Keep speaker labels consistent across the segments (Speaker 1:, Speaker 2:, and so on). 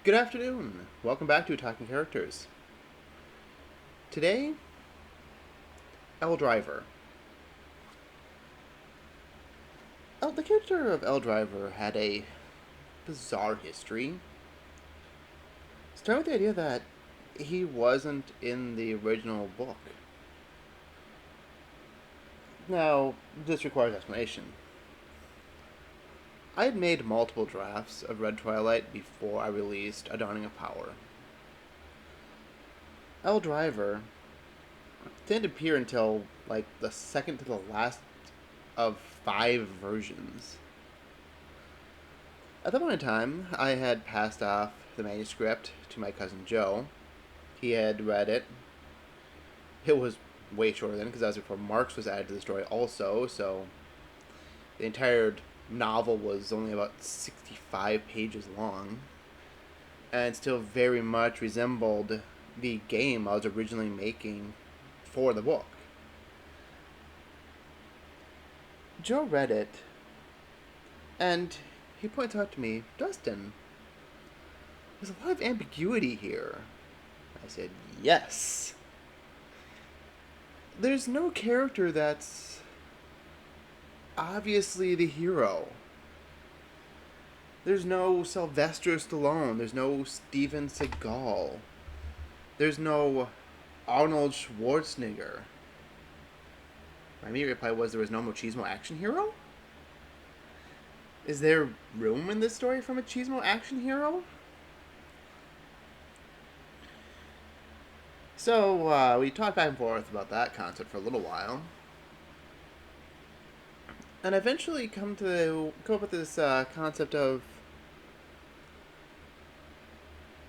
Speaker 1: Good afternoon. Welcome back to Talking Characters. Today, L Driver. The character of L Driver had a bizarre history. Start with the idea that he wasn't in the original book. Now, this requires explanation. I had made multiple drafts of Red Twilight before I released A Dawning of Power. L Driver didn't appear until like the second to the last of 5 versions. At that point in time, I had passed off the manuscript to my cousin Joe. He had read it. It was way shorter then, because that was before Marx was added to the story also, so the entire novel was only about 65 pages long, and still very much resembled the game I was originally making for the book. Joe read it, and he points out to me, Dustin, there's a lot of ambiguity here. I said, yes. There's no character that's obviously the hero. There's no Sylvester Stallone. There's no Steven Seagal. There's no Arnold Schwarzenegger. My immediate reply was there was no machismo action hero? Is there room in this story for a machismo action hero? So we talked back and forth about that concept for a little while, and eventually come up with this concept of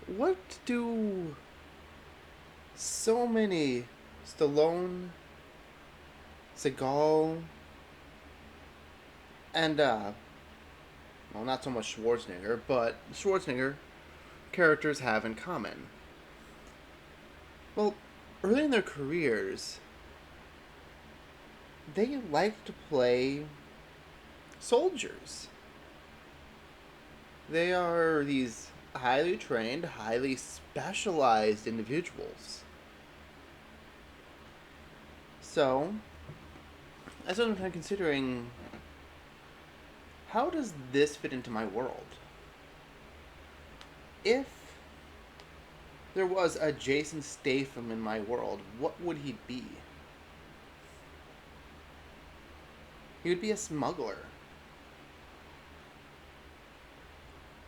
Speaker 1: what do so many Stallone, Seagal, and well, not so much Schwarzenegger, but Schwarzenegger characters have in common. Well, early in their careers, they like to play soldiers. They are these highly trained, highly specialized individuals. So, I spent some time considering, how does this fit into my world? If there was a Jason Statham in my world, what would he be? He would be a smuggler.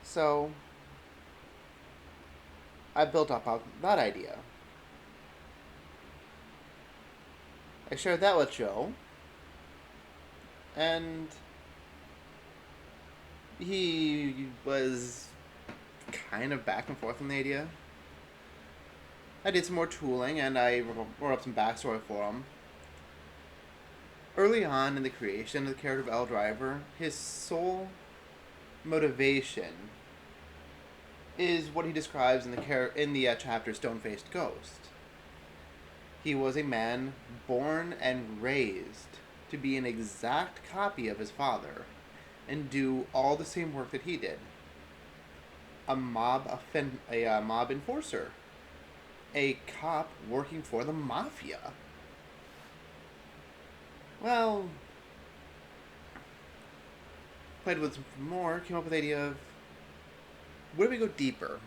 Speaker 1: So, I built up that idea. I shared that with Joe, and he was kind of back and forth on the idea. I did some more tooling, and I wrote up some backstory for him. Early on in the creation of the character of L Driver, his sole motivation is what he describes in the chapter Stone-Faced Ghost. He was a man born and raised to be an exact copy of his father and do all the same work that he did. A mob enforcer, a cop working for the mafia. Well, played with some more, came up with the idea of, what if we go deeper?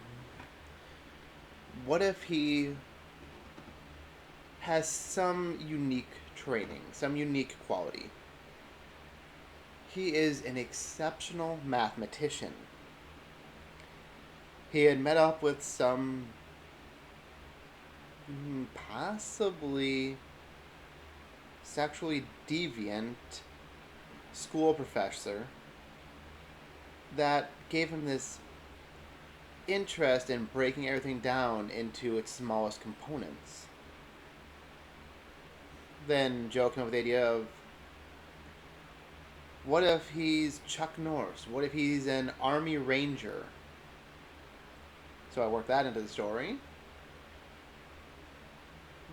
Speaker 1: What if he has some unique training, some unique quality? He is an exceptional mathematician. He had met up with some possibly sexually deviant school professor that gave him this interest in breaking everything down into its smallest components. Then Joe came up with the idea of, what if he's Chuck Norris? What if he's an Army Ranger? So I worked that into the story.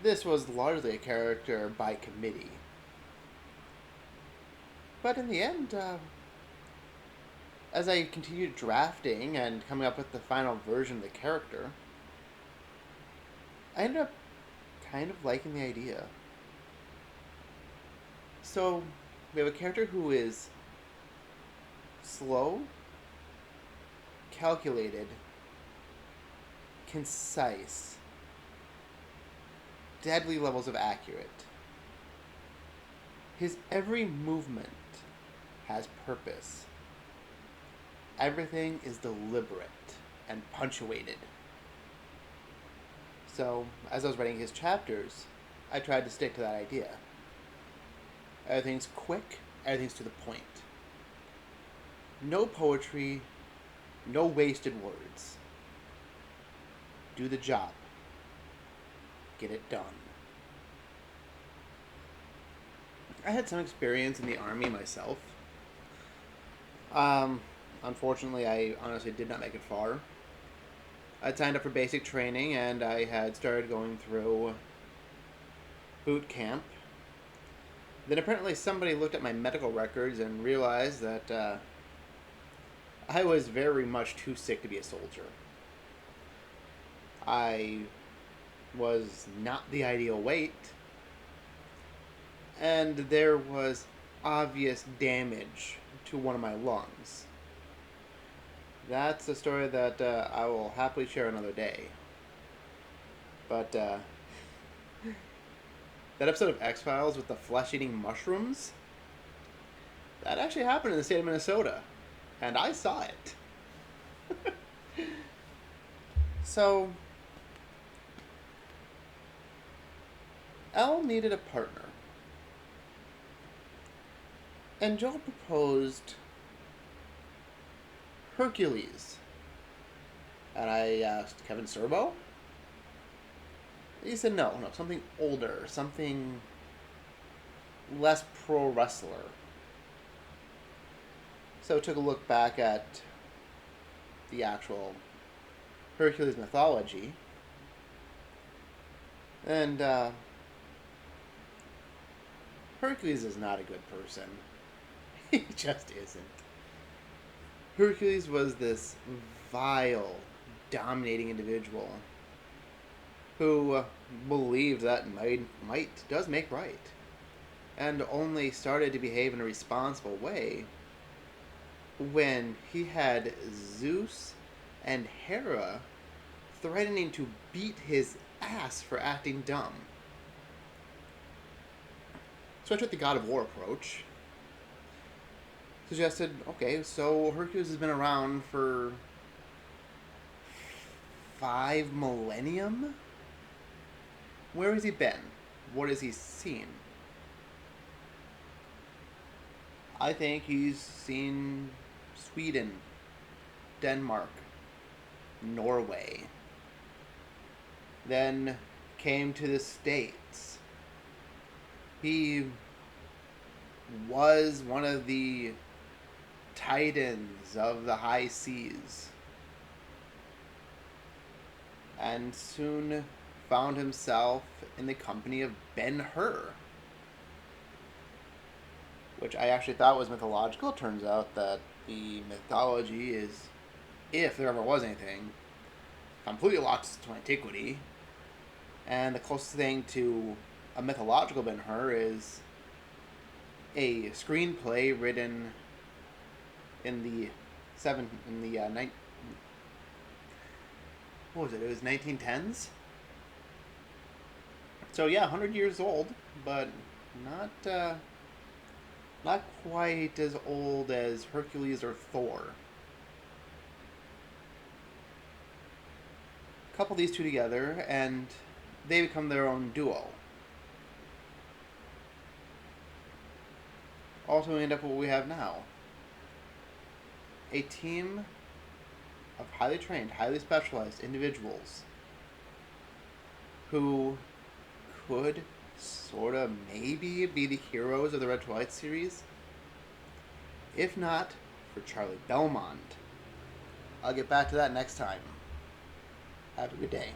Speaker 1: This was largely a character by committee. But in the end, as I continued drafting and coming up with the final version of the character, I ended up kind of liking the idea. So, we have a character who is slow, calculated, concise, deadly levels of accurate. His every movement has purpose. Everything is deliberate and punctuated. So, as I was writing his chapters, I tried to stick to that idea. Everything's quick, everything's to the point. No poetry, no wasted words. Do the job. Get it done. I had some experience in the army myself. Unfortunately, I honestly did not make it far. I'd signed up for basic training and I had started going through boot camp. Then apparently somebody looked at my medical records and realized that I was very much too sick to be a soldier. I was not the ideal weight, and there was obvious damage to one of my lungs. That's a story that I will happily share another day. But that episode of X-Files with the flesh-eating mushrooms, that actually happened in the state of Minnesota. And I saw it. So, Elle needed a partner. And Joel proposed Hercules. And I asked, Kevin Sorbo? He said no, something older, something less pro wrestler. So I took a look back at the actual Hercules mythology. And Hercules is not a good person. He just isn't. Hercules was this vile, dominating individual who believed that might does make right, and only started to behave in a responsible way when he had Zeus and Hera threatening to beat his ass for acting dumb. So I took the God of War approach. Suggested, okay, so Hercules has been around for 5 millennium? Where has he been? What has he seen? I think he's seen Sweden, Denmark, Norway. Then came to the States. He was one of the titans of the high seas, and soon found himself in the company of Ben-Hur, which I actually thought was mythological. Turns out that the mythology is, if there ever was anything, completely lost to antiquity, and the closest thing to a mythological Ben-Hur is a screenplay written in the what was it? It was 1910s. So yeah, 100 years old, but not quite as old as Hercules or Thor. Couple these two together, and they become their own duo. Also, we end up with what we have now. A team of highly trained, highly specialized individuals who could sort of maybe be the heroes of the Red Twilight series. If not, for Charlie Belmont. I'll get back to that next time. Have a good day.